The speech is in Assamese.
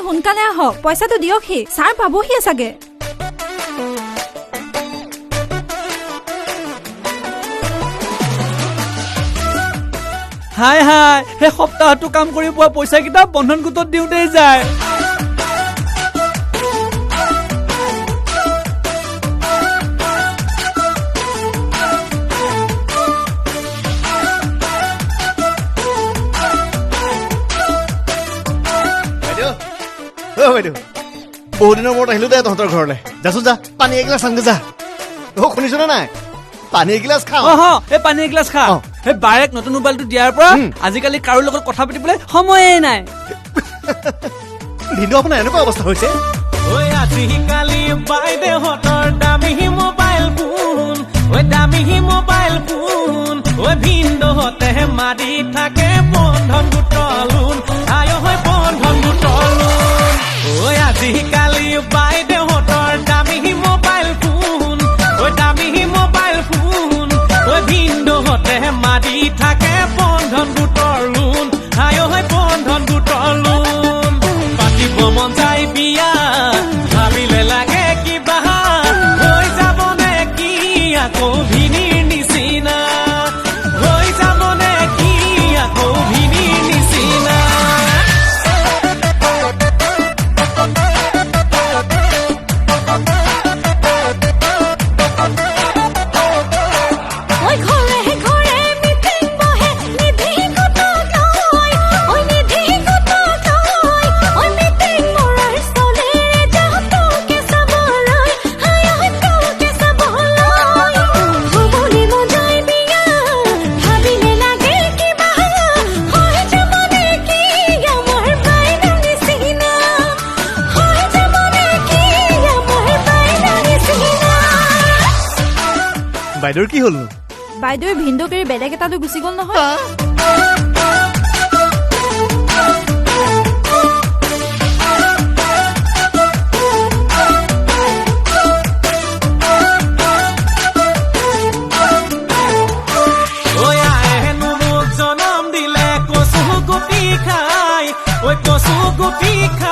সোনকালে আহক পইচাটো দিয়কহি ছাৰ পাবহি চাগে হাই হাই হে সপ্তাহটো কাম কৰি পোৱা পইচা কিটা বন্ধন গোটত দিওঁতেই যায় বহু দিনৰ মূৰত আহিলো দে তহঁতৰ ঘৰলৈ যাচোন যা পানী এগিলাচ আনগে যা শুনিছ নে নাই পানী এগিলাচ খাওঁ এই পানী এগিলাচ খা এই বাৰেক নতুন মোবাইলটো দিয়াৰ পৰা আজিকালি কাৰো লগত কথা পাতিবলৈ সময়ে নাই ভিনদেউ আপোনাৰ এনেকুৱা অৱস্থা হৈছে আজিকালি বাইদেউহঁতৰ দামী মোবাইল ফোন দামী মোবাইল ফোন ভিনদেউহঁতে মাৰি থাকে বন্ধন গোটৰ লোন আয় হয় বন্ধন গোটৰ লোন আজিকালি বাইদেউহঁতৰ দামী মোবাইল ফোন দামী মোবাইল ফোন ভিনদেউহঁতে মাৰি থাকে বন্ধন গোটৰ লোন আয় হয় বন্ধন গোটৰ লোন পাতিব মন যায় বিয়া ভাবিলে লাগে কিবা হৈ যাব নে কি আকৌ ভিনীৰ নিচিনা হৈ যাব নে কি আকৌ ভিনীৰ নিচিনা বাইদেউৰ কি হ'ল বাইদেউৰ ভিনদেউক এৰি বেলেগ এটা লৈ গুচি গ'ল নহয় জনম দিলে কচু গুটি খাই